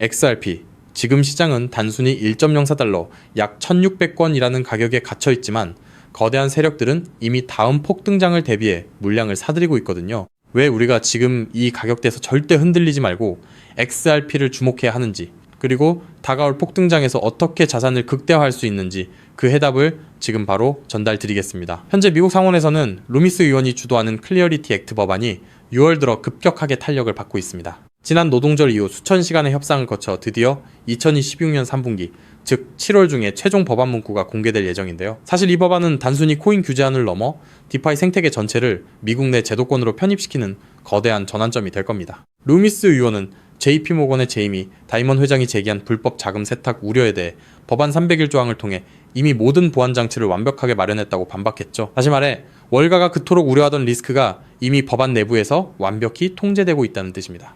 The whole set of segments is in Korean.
XRP. 지금 시장은 단순히 1.04달러, 약 1600원이라는 가격에 갇혀 있지만 거대한 세력들은 이미 다음 폭등장을 대비해 물량을 사들이고 있거든요. 왜 우리가 지금 이 가격대에서 절대 흔들리지 말고 XRP를 주목해야 하는지, 그리고 다가올 폭등장에서 어떻게 자산을 극대화할 수 있는지 그 해답을 지금 바로 전달드리겠습니다. 현재 미국 상원에서는 루미스 의원이 주도하는 클리어리티 액트 법안이 6월 들어 급격하게 탄력을 받고 있습니다. 지난 노동절 이후 수천 시간의 협상을 거쳐 드디어 2026년 3분기, 즉 7월 중에 최종 법안 문구가 공개될 예정인데요. 사실 이 법안은 단순히 코인 규제안을 넘어 디파이 생태계 전체를 미국 내 제도권으로 편입시키는 거대한 전환점이 될 겁니다. 루미스 의원은 JP모건의 제이미 다이먼 회장이 제기한 불법 자금 세탁 우려에 대해 법안 301조항을 통해 이미 모든 보안 장치를 완벽하게 마련했다고 반박했죠. 다시 말해 월가가 그토록 우려하던 리스크가 이미 법안 내부에서 완벽히 통제되고 있다는 뜻입니다.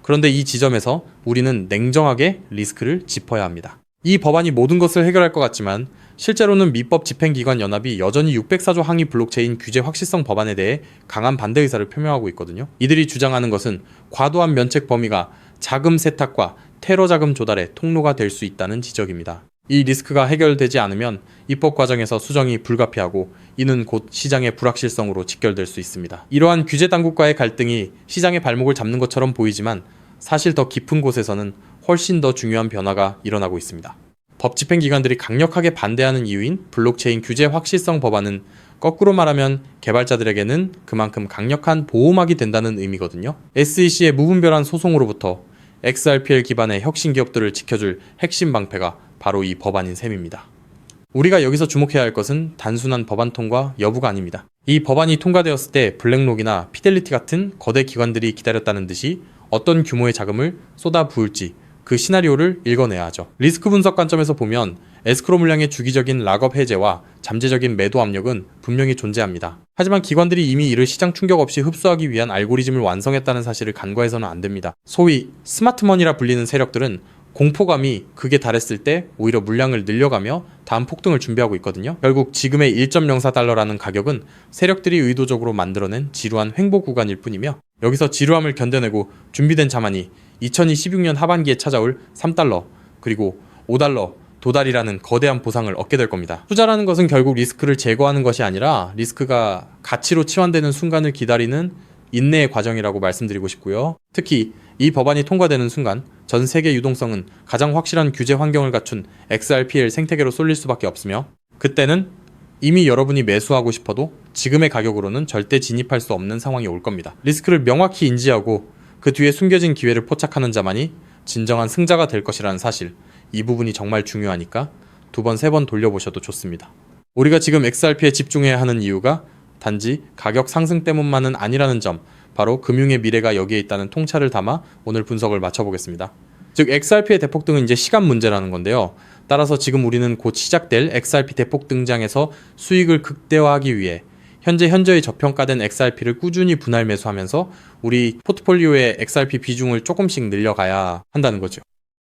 그런데 이 지점에서 우리는 냉정하게 리스크를 짚어야 합니다. 이 법안이 모든 것을 해결할 것 같지만 실제로는 미법 집행기관 연합이 여전히 604조 항의 블록체인 규제 확실성 법안에 대해 강한 반대 의사를 표명하고 있거든요. 이들이 주장하는 것은 과도한 면책 범위가 자금 세탁과 테러 자금 조달의 통로가 될 수 있다는 지적입니다. 이 리스크가 해결되지 않으면 입법 과정에서 수정이 불가피하고 이는 곧 시장의 불확실성으로 직결될 수 있습니다. 이러한 규제 당국과의 갈등이 시장의 발목을 잡는 것처럼 보이지만 사실 더 깊은 곳에서는 훨씬 더 중요한 변화가 일어나고 있습니다. 법 집행기관들이 강력하게 반대하는 이유인 블록체인 규제 확실성 법안은 거꾸로 말하면 개발자들에게는 그만큼 강력한 보호막이 된다는 의미거든요. SEC의 무분별한 소송으로부터 XRPL 기반의 혁신 기업들을 지켜줄 핵심 방패가 바로 이 법안인 셈입니다. 우리가 여기서 주목해야 할 것은 단순한 법안 통과 여부가 아닙니다. 이 법안이 통과되었을 때 블랙록이나 피델리티 같은 거대 기관들이 기다렸다는 듯이 어떤 규모의 자금을 쏟아 부을지 그 시나리오를 읽어내야 하죠. 리스크 분석 관점에서 보면 에스크로 물량의 주기적인 락업 해제와 잠재적인 매도 압력은 분명히 존재합니다. 하지만 기관들이 이미 이를 시장 충격 없이 흡수하기 위한 알고리즘을 완성했다는 사실을 간과해서는 안 됩니다. 소위 스마트머니라 불리는 세력들은 공포감이 극에 달했을 때 오히려 물량을 늘려가며 다음 폭등을 준비하고 있거든요. 결국 지금의 1.04달러라는 가격은 세력들이 의도적으로 만들어낸 지루한 횡보 구간일 뿐이며 여기서 지루함을 견뎌내고 준비된 자만이 2026년 하반기에 찾아올 3달러 그리고 5달러 도달이라는 거대한 보상을 얻게 될 겁니다. 투자라는 것은 결국 리스크를 제거하는 것이 아니라 리스크가 가치로 치환되는 순간을 기다리는 인내의 과정이라고 말씀드리고 싶고요. 특히 이 법안이 통과되는 순간 전 세계 유동성은 가장 확실한 규제 환경을 갖춘 XRPL 생태계로 쏠릴 수밖에 없으며 그때는 이미 여러분이 매수하고 싶어도 지금의 가격으로는 절대 진입할 수 없는 상황이 올 겁니다. 리스크를 명확히 인지하고 그 뒤에 숨겨진 기회를 포착하는 자만이 진정한 승자가 될 것이라는 사실, 이 부분이 정말 중요하니까 2번, 3번 돌려보셔도 좋습니다. 우리가 지금 XRP에 집중해야 하는 이유가 단지 가격 상승 때문만은 아니라는 점, 바로 금융의 미래가 여기에 있다는 통찰을 담아 오늘 분석을 마쳐보겠습니다. 즉 XRP의 대폭등은 이제 시간 문제라는 건데요. 따라서 지금 우리는 곧 시작될 XRP 대폭 등장에서 수익을 극대화하기 위해 현재의 저평가된 XRP를 꾸준히 분할 매수하면서 우리 포트폴리오의 XRP 비중을 조금씩 늘려가야 한다는 거죠.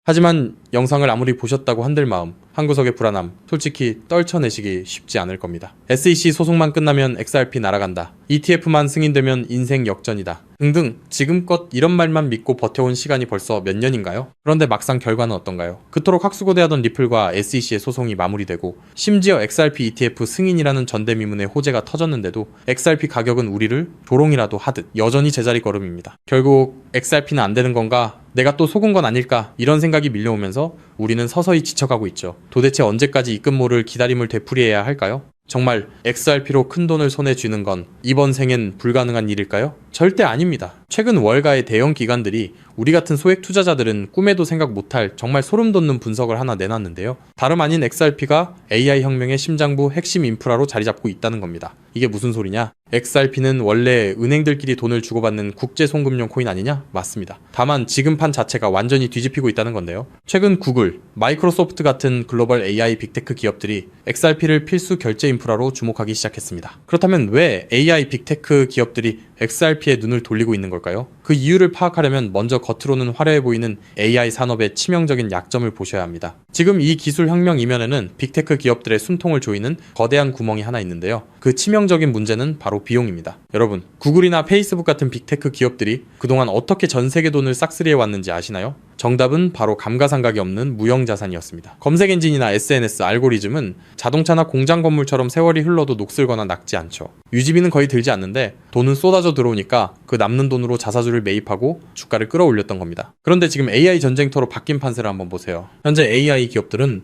하지만 영상을 아무리 보셨다고 한들 마음, 한구석의 불안함, 솔직히 떨쳐내시기 쉽지 않을 겁니다. SEC 소송만 끝나면 XRP 날아간다. ETF만 승인되면 인생 역전이다. 등등 지금껏 이런 말만 믿고 버텨온 시간이 벌써 몇 년인가요? 그런데 막상 결과는 어떤가요? 그토록 학수고대하던 리플과 SEC의 소송이 마무리되고 심지어 XRP ETF 승인이라는 전대미문의 호재가 터졌는데도 XRP 가격은 우리를 조롱이라도 하듯 여전히 제자리 걸음입니다. 결국 XRP는 안 되는 건가? 내가 또 속은 건 아닐까? 이런 생각이 밀려오면서 우리는 서서히 지쳐가고 있죠. 도대체 언제까지 입금모를 기다림을 되풀이해야 할까요? 정말 XRP로 큰 돈을 손에 쥐는 건 이번 생엔 불가능한 일일까요? 절대 아닙니다. 최근 월가의 대형 기관들이 우리 같은 소액 투자자들은 꿈에도 생각 못할 정말 소름 돋는 분석을 하나 내놨는데요. 다름 아닌 XRP가 AI 혁명의 심장부 핵심 인프라로 자리 잡고 있다는 겁니다. 이게 무슨 소리냐? XRP는 원래 은행들끼리 돈을 주고받는 국제 송금용 코인 아니냐? 맞습니다. 다만 지금 판 자체가 완전히 뒤집히고 있다는 건데요. 최근 구글, 마이크로소프트 같은 글로벌 AI 빅테크 기업들이 XRP를 필수 결제 인프라로 주목하기 시작했습니다. 그렇다면 왜 AI 빅테크 기업들이 XRP에 눈을 돌리고 있는 걸까요? 그 이유를 파악하려면 먼저 겉으로는 화려해 보이는 AI 산업의 치명적인 약점을 보셔야 합니다. 지금 이 기술 혁명 이면에는 빅테크 기업들의 숨통을 조이는 거대한 구멍이 하나 있는데요. 그 치명적인 문제는 바로 비용입니다. 여러분, 구글이나 페이스북 같은 빅테크 기업들이 그동안 어떻게 전 세계 돈을 싹쓸이해 왔는지 아시나요? 정답은 바로 감가상각이 없는 무형자산이었습니다. 검색 엔진이나 SNS, 알고리즘은 자동차나 공장 건물처럼 세월이 흘러도 녹슬거나 낡지 않죠. 유지비는 거의 들지 않는데 돈은 쏟아져 들어오니까 그 남는 돈으로 자사주를 매입하고 주가를 끌어올렸던 겁니다. 그런데 지금 AI 전쟁터로 바뀐 판세를 한번 보세요. 현재 AI 기업들은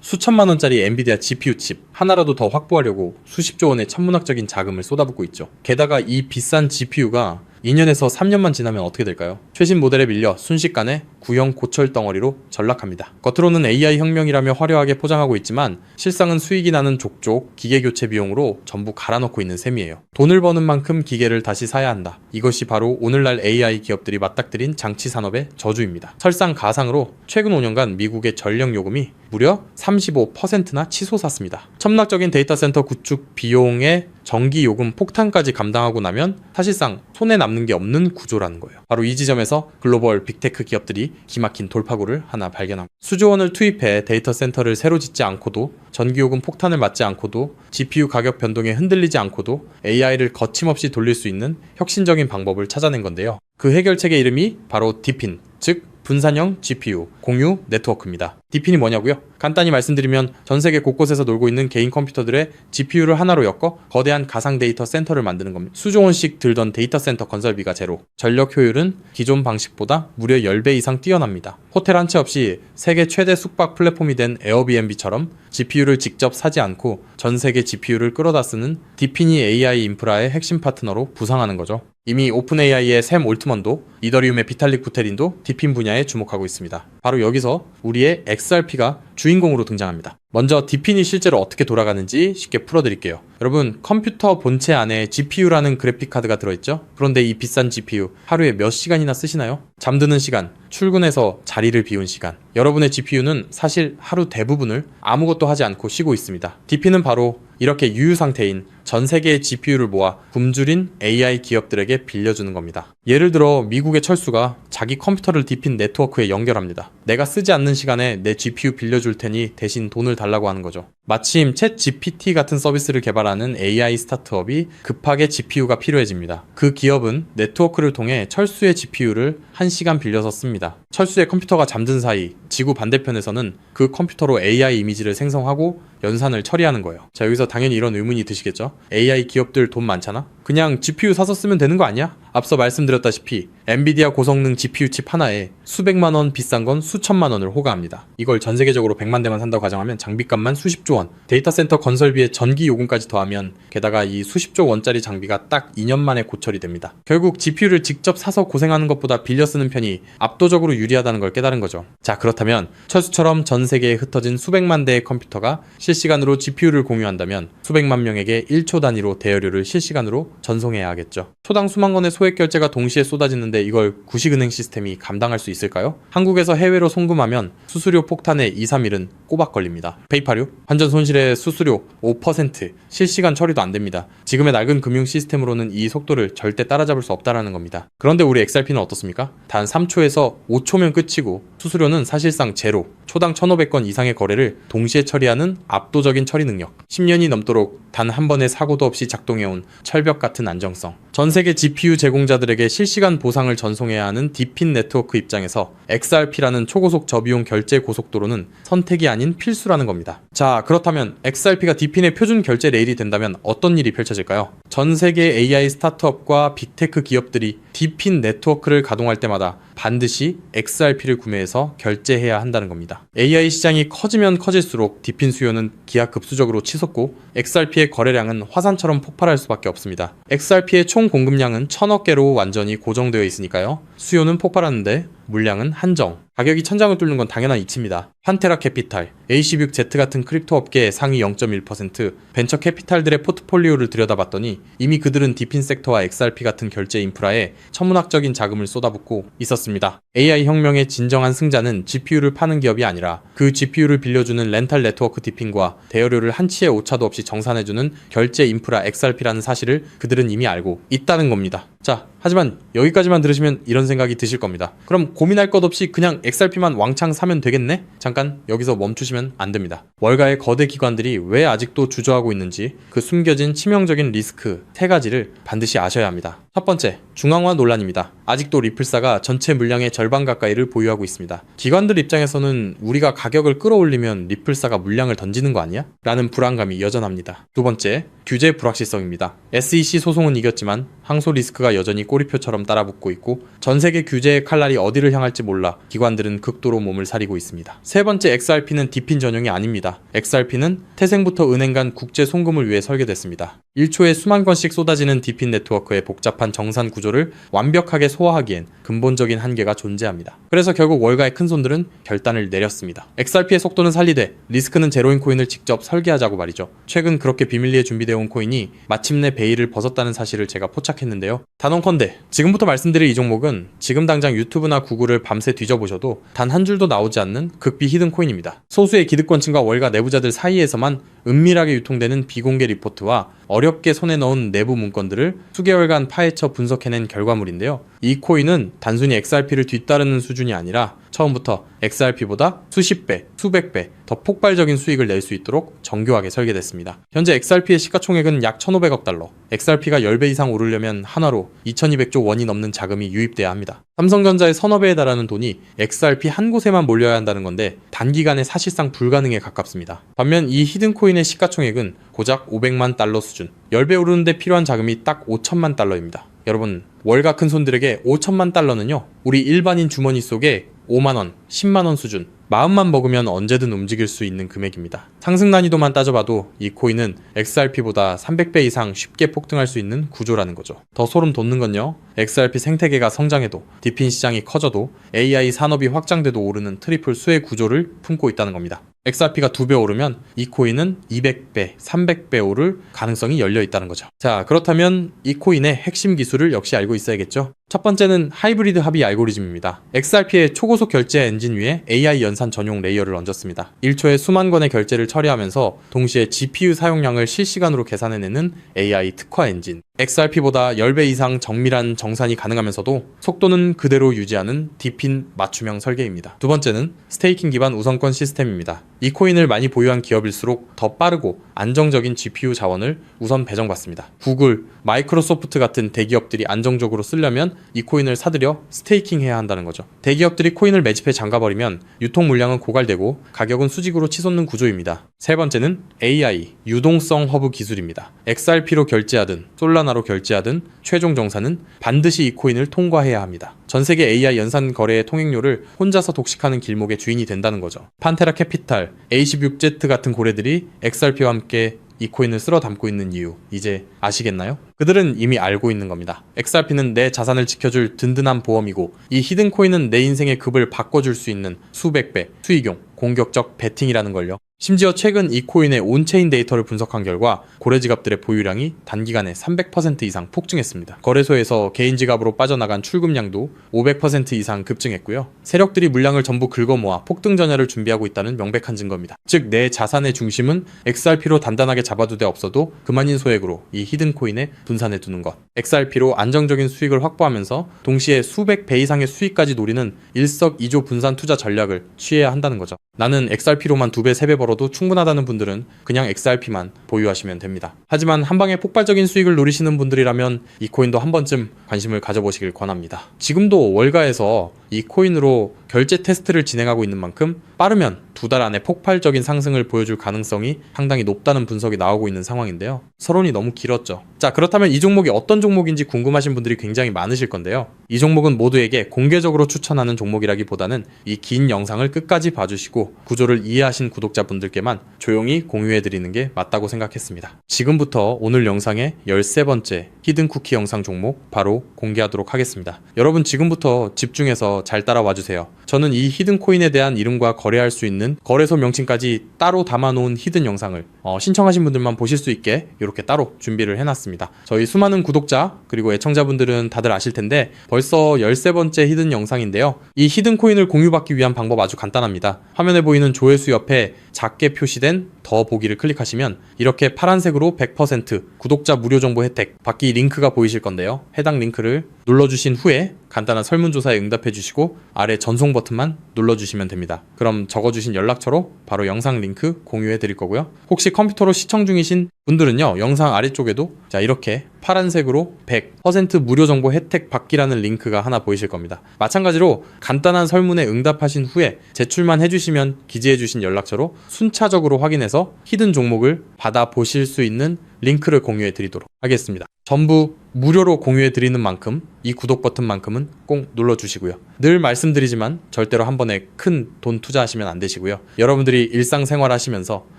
수천만 원짜리 엔비디아 GPU 칩 하나라도 더 확보하려고 수십조 원의 천문학적인 자금을 쏟아붓고 있죠. 게다가 이 비싼 GPU가 2년에서 3년만 지나면 어떻게 될까요? 최신 모델에 밀려 순식간에 구형 고철 덩어리로 전락합니다. 겉으로는 AI 혁명이라며 화려하게 포장하고 있지만 실상은 수익이 나는 족족 기계 교체 비용으로 전부 갈아넣고 있는 셈이에요. 돈을 버는 만큼 기계를 다시 사야 한다. 이것이 바로 오늘날 AI 기업들이 맞닥뜨린 장치 산업의 저주입니다. 설상가상으로 최근 5년간 미국의 전력 요금이 무려 35%나 치솟았습니다. 첨락적인 데이터 센터 구축 비용의 전기 요금 폭탄까지 감당하고 나면 사실상 손에 남는 게 없는 구조라는 거예요. 바로 이 지점에서 글로벌 빅테크 기업들이 기막힌 돌파구를 하나 발견합니다. 수조 원을 투입해 데이터 센터를 새로 짓지 않고도 전기 요금 폭탄을 맞지 않고도 GPU 가격 변동에 흔들리지 않고도 AI를 거침없이 돌릴 수 있는 혁신적인 방법을 찾아낸 건데요. 그 해결책의 이름이 바로 DePIN, 즉 분산형 GPU 공유 네트워크입니다. DePIN이 뭐냐고요? 간단히 말씀드리면 전 세계 곳곳에서 놀고 있는 개인 컴퓨터들의 GPU를 하나로 엮어 거대한 가상 데이터 센터를 만드는 겁니다. 수조 원씩 들던 데이터 센터 건설비가 제로. 전력 효율은 기존 방식보다 무려 10배 이상 뛰어납니다. 호텔 한 채 없이 세계 최대 숙박 플랫폼이 된 에어비앤비처럼 GPU를 직접 사지 않고 전 세계 GPU를 끌어다 쓰는 DePIN이 AI 인프라의 핵심 파트너로 부상하는 거죠. 이미 오픈AI의 샘 올트먼도 이더리움의 비탈릭 부테린도 DePIN 분야에 주목하고 있습니다. 바로 여기서 우리의 XRP가 주인공으로 등장합니다. 먼저 DePIN이 실제로 어떻게 돌아가는지 쉽게 풀어드릴게요. 여러분, 컴퓨터 본체 안에 GPU라는 그래픽카드가 들어있죠? 그런데 이 비싼 GPU 하루에 몇 시간이나 쓰시나요? 잠드는 시간, 출근해서 자리를 비운 시간. 여러분의 GPU는 사실 하루 대부분을 아무것도 하지 않고 쉬고 있습니다. DePIN은 바로 이렇게 유유 상태인 전 세계의 GPU를 모아 굶주린 AI 기업들에게 빌려주는 겁니다. 예를 들어 미국의 철수가 자기 컴퓨터를 DePIN 네트워크에 연결합니다. 내가 쓰지 않는 시간에 내 GPU 빌려줄 테니 대신 돈을 달라고 하는 거죠. 마침 챗GPT 같은 서비스를 개발하는 AI 스타트업이 급하게 GPU가 필요해집니다. 그 기업은 네트워크를 통해 철수의 GPU를 1시간 빌려서 씁니다. 철수의 컴퓨터가 잠든 사이 지구 반대편에서는 그 컴퓨터로 AI 이미지를 생성하고 연산을 처리하는 거예요. 자, 여기서 당연히 이런 의문이 드시겠죠? AI 기업들 돈 많잖아? 그냥 GPU 사서 쓰면 되는 거 아니야? 앞서 말씀드렸다시피 엔비디아 고성능 GPU 칩 하나에 수백만 원, 비싼 건 수천만 원을 호가합니다. 이걸 전 세계적으로 100만 대만 산다고 가정하면 장비값만 수십조 원, 데이터 센터 건설비에 전기 요금까지 더하면 게다가 이 수십조 원짜리 장비가 딱 2년 만에 고철이 됩니다. 결국 GPU를 직접 사서 고생하는 것보다 빌려 쓰는 편이 압도적으로 유리하다는 걸 깨달은 거죠. 자, 그렇다면 철수처럼 전 세계에 흩어진 수백만 대의 컴퓨터가 실시간으로 GPU를 공유한다면 수백만 명에게 1초 단위로 대여료를 실시간으로 전송해야 하겠죠. 초당 수만 건의 소액 결제가 동시에 쏟아지는데 이걸 구식은행 시스템이 감당할 수 있을까요? 한국에서 해외로 송금하면 수수료 폭탄에 2, 3일은 꼬박 걸립니다. 페이팔요? 환전 손실의 수수료 5%, 실시간 처리도 안 됩니다. 지금의 낡은 금융 시스템으로는 이 속도를 절대 따라잡을 수 없다라는 겁니다. 그런데 우리 XRP는 어떻습니까? 단 3초에서 5초면 끝이고 수수료는 사실상 제로, 초당 1,500건 이상의 거래를 동시에 처리하는 압도적인 처리 능력, 10년이 넘도록 단 한 번의 사고도 없이 작동해온 철벽 같은 안정성. 전 세계 GPU 제공자들에게 실시간 보상을 전송해야 하는 DePIN 네트워크 입장에서 XRP라는 초고속 저비용 결제 고속도로는 선택이 아닌 필수라는 겁니다. 자, 그렇다면 XRP가 DePIN의 표준 결제 레일이 된다면 어떤 일이 펼쳐질까요? 전 세계 AI 스타트업과 빅테크 기업들이 DePIN 네트워크를 가동할 때마다 반드시 XRP를 구매해서 결제해야 한다는 겁니다. AI 시장이 커지면 커질수록 DePIN 수요는 기하급수적으로 치솟고 XRP의 거래량은 화산처럼 폭발할 수밖에 없습니다. XRP의 총 공급량은 1,000억 개로 완전히 고정되어 있으니까요. 수요는 폭발하는데 물량은 한정. 가격이 천장을 뚫는 건 당연한 이치입니다. 판테라 캐피탈, AC6Z 같은 크립토 업계의 상위 0.1%, 벤처 캐피탈들의 포트폴리오를 들여다봤더니 이미 그들은 DePIN 섹터와 XRP 같은 결제 인프라에 천문학적인 자금을 쏟아붓고 있었습니다. AI 혁명의 진정한 승자는 GPU를 파는 기업이 아니라 그 GPU를 빌려주는 렌탈 네트워크 DePIN과 대여료를 한치의 오차도 없이 정산해주는 결제 인프라 XRP라는 사실을 그들은 이미 알고 있다는 겁니다. 자, 하지만 여기까지만 들으시면 이런 생각이 드실 겁니다. 그럼 고민할 것 없이 그냥 XRP만 왕창 사면 되겠네? 잠깐 여기서 멈추시면 안 됩니다. 월가의 거대 기관들이 왜 아직도 주저하고 있는지 그 숨겨진 치명적인 리스크 3가지를 반드시 아셔야 합니다. 첫 번째, 중앙화 논란입니다. 아직도 리플사가 전체 물량의 절반 가까이를 보유하고 있습니다. 기관들 입장에서는 우리가 가격을 끌어올리면 리플사가 물량을 던지는 거 아니야? 라는 불안감이 여전합니다. 두 번째, 규제 불확실성입니다. SEC 소송은 이겼지만 항소 리스크가 여전히 꼬리표처럼 따라붙고 있고 전 세계 규제의 칼날이 어디를 향할지 몰라 기관들은 극도로 몸을 사리고 있습니다. 세 번째, XRP는 디핀 전용이 아닙니다. XRP는 태생부터 은행 간 국제 송금을 위해 설계됐습니다. 1초에 수만 건씩 쏟아지는 디핀 네트워크의 복잡한 정산 구조를 완벽하게 소화하기엔 근본적인 한계가 존재합니다. 그래서 결국 월가의 큰손들은 결단을 내렸습니다. XRP의 속도는 살리되 리스크는 제로인 코인을 직접 설계하자고 말이죠. 최근 그렇게 비밀리에 준비되어 온 코인이 마침내 베일을 벗었다는 사실을 제가 포착했는데요. 단언컨대 지금부터 말씀드릴 이 종목은 지금 당장 유튜브나 구글을 밤새 뒤져보셔도 단 한 줄도 나오지 않는 극비 히든 코인입니다. 소수의 기득권층과 월가 내부자들 사이에서만 은밀하게 유통되는 비공개 리포트와 어렵게 손에 넣은 내부 문건들을 수개월간 파헤쳐 분석해낸 결과물인데요. 이 코인은 단순히 XRP를 뒤따르는 수준이 아니라 처음부터 XRP보다 수십 배, 수백 배 더 폭발적인 수익을 낼 수 있도록 정교하게 설계됐습니다. 현재 XRP의 시가총액은 약 1,500억 달러, XRP가 10배 이상 오르려면 한화로 2,200조 원이 넘는 자금이 유입돼야 합니다. 삼성전자의 서너 배에 달하는 돈이 XRP 한 곳에만 몰려야 한다는 건데 단기간에 사실상 불가능에 가깝습니다. 반면 이 히든코인의 시가총액은 고작 500만 달러 수준, 10배 오르는데 필요한 자금이 딱 5천만 달러입니다. 여러분, 월가 큰손들에게 5천만 달러는요, 우리 일반인 주머니 속에 5만원, 10만원 수준, 마음만 먹으면 언제든 움직일 수 있는 금액입니다. 상승 난이도만 따져봐도 이 코인은 XRP보다 300배 이상 쉽게 폭등할 수 있는 구조라는 거죠. 더 소름 돋는 건요, XRP 생태계가 성장해도 디핀 시장이 커져도 AI 산업이 확장돼도 오르는 트리플 수의 구조를 품고 있다는 겁니다. XRP가 2배 오르면 이 코인은 200배, 300배 오를 가능성이 열려 있다는 거죠. 자, 그렇다면 이 코인의 핵심 기술을 역시 알고 있어야겠죠. 첫 번째는 하이브리드 합의 알고리즘입니다. XRP의 초고속 결제 엔진 위에 AI 연산 전용 레이어를 얹었습니다. 1초에 수만 건의 결제를 처리하면서 동시에 GPU 사용량을 실시간으로 계산해내는 AI 특화 엔진. XRP보다 10배 이상 정밀한 정산이 가능하면서도 속도는 그대로 유지하는 디핀 맞춤형 설계입니다. 두 번째는 스테이킹 기반 우선권 시스템입니다. 이 코인을 많이 보유한 기업일수록 더 빠르고 안정적인 GPU 자원을 우선 배정받습니다. 구글, 마이크로소프트 같은 대기업들이 안정적으로 쓰려면 이 코인을 사들여 스테이킹 해야 한다는 거죠. 대기업들이 코인을 매집해 잠가버리면 유통 물량은 고갈되고 가격은 수직으로 치솟는 구조입니다. 세 번째는 AI, 유동성 허브 기술입니다. XRP로 결제하든 솔라나로 결제하든 최종 정산은 반드시 이 코인을 통과해야 합니다. 전 세계 AI 연산 거래의 통행료를 혼자서 독식하는 길목의 주인이 된다는 거죠. 판테라 캐피탈, A16Z 같은 고래들이 XRP와 함께 이 코인을 쓸어 담고 있는 이유, 이제 아시겠나요? 그들은 이미 알고 있는 겁니다. XRP는 내 자산을 지켜줄 든든한 보험이고 이 히든 코인은 내 인생의 급을 바꿔줄 수 있는 수백 배, 수익용, 공격적 베팅이라는 걸요. 심지어 최근 이 코인의 온체인 데이터를 분석한 결과 고래 지갑들의 보유량이 단기간에 300% 이상 폭증했습니다. 거래소에서 개인 지갑으로 빠져나간 출금량도 500% 이상 급증했고요. 세력들이 물량을 전부 긁어모아 폭등 전야를 준비하고 있다는 명백한 증거입니다. 즉, 내 자산의 중심은 XRP로 단단하게 잡아두되 없어도 그만인 소액으로 이 히든 코인에 분산해 두는 것. XRP로 안정적인 수익을 확보하면서 동시에 수백 배 이상의 수익까지 노리는 일석이조 분산 투자 전략을 취해야 한다는 거죠. 나는 XRP로만 2배, 3배 벌어도 충분하다는 분들은 그냥 XRP만 보유하시면 됩니다. 하지만 한방에 폭발적인 수익을 노리시는 분들이라면 이 코인도 한 번쯤 관심을 가져보시길 권합니다. 지금도 월가에서 이 코인으로 결제 테스트를 진행하고 있는 만큼 빠르면 2달 안에 폭발적인 상승을 보여줄 가능성이 상당히 높다는 분석이 나오고 있는 상황인데요. 서론이 너무 길었죠. 자, 그렇다면 이 종목이 어떤 종목인지 궁금하신 분들이 굉장히 많으실 건데요. 이 종목은 모두에게 공개적으로 추천하는 종목이라기보다는 이 긴 영상을 끝까지 봐주시고 구조를 이해하신 구독자분들께만 조용히 공유해드리는 게 맞다고 생각했습니다. 지금부터 오늘 영상의 13번째 히든 쿠키 영상 종목 바로 공개하도록 하겠습니다. 여러분 지금부터 집중해서 잘 따라와 주세요. 저는 이 히든 코인에 대한 이름과 거래할 수 있는 거래소 명칭까지 따로 담아놓은 히든 영상을 신청하신 분들만 보실 수 있게 이렇게 따로 준비를 해놨습니다. 저희 수많은 구독자 그리고 애청자분들은 다들 아실 텐데 벌써 13번째 히든 영상인데요. 이 히든 코인을 공유받기 위한 방법 아주 간단합니다. 화면에 보이는 조회수 옆에 작게 표시된 더 보기를 클릭하시면 이렇게 파란색으로 100% 구독자 무료 정보 혜택 받기 링크가 보이실 건데요. 해당 링크를 눌러주신 후에 간단한 설문조사에 응답해 주시고 아래 전송 버튼만 눌러주시면 됩니다. 그럼 적어주신 연락처로 바로 영상 링크 공유해 드릴 거고요. 혹시 컴퓨터로 시청 중이신 분들은요, 영상 아래쪽에도 자 이렇게 파란색으로 100% 무료 정보 혜택 받기라는 링크가 하나 보이실 겁니다. 마찬가지로 간단한 설문에 응답하신 후에 제출만 해주시면 기재해주신 연락처로 순차적으로 확인해서 히든 종목을 받아보실 수 있는 링크를 공유해 드리도록 하겠습니다. 전부 무료로 공유해 드리는 만큼 이 구독 버튼만큼은 꼭 눌러주시고요. 늘 말씀드리지만 절대로 한 번에 큰 돈 투자하시면 안 되시고요. 여러분들이 일상생활 하시면서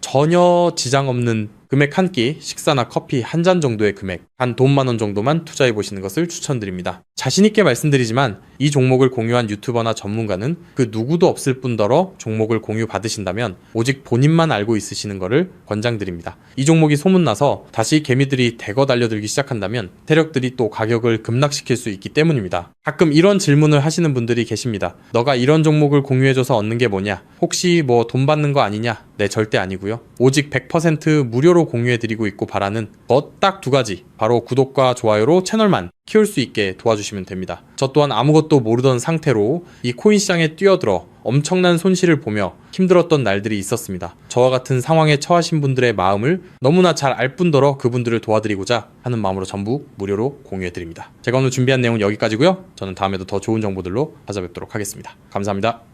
전혀 지장 없는 금액 한 끼, 식사나 커피 한 잔 정도의 금액, 한 돈 10,000원 정도만 투자해 보시는 것을 추천드립니다. 자신있게 말씀드리지만 이 종목을 공유한 유튜버나 전문가는 그 누구도 없을 뿐더러 종목을 공유 받으신다면 오직 본인만 알고 있으시는 것을 권장드립니다. 이 종목이 소문나서 다시 개미들이 대거 달려들기 시작한다면 세력들이 또 가격을 급락시킬 수 있기 때문입니다. 가끔 이런 질문을 하시는 분들이 계십니다. 너가 이런 종목을 공유해줘서 얻는 게 뭐냐? 혹시 뭐 돈 받는 거 아니냐? 네, 절대 아니고요. 오직 100% 무료로 공유해드리고 있고 바라는 것 딱 두 가지, 바로 구독과 좋아요로 채널만 키울 수 있게 도와주시면 됩니다. 저 또한 아무것도 모르던 상태로 이 코인 시장에 뛰어들어 엄청난 손실을 보며 힘들었던 날들이 있었습니다. 저와 같은 상황에 처하신 분들의 마음을 너무나 잘 알 뿐더러 그분들을 도와드리고자 하는 마음으로 전부 무료로 공유해드립니다. 제가 오늘 준비한 내용은 여기까지고요. 저는 다음에도 더 좋은 정보들로 찾아뵙도록 하겠습니다. 감사합니다.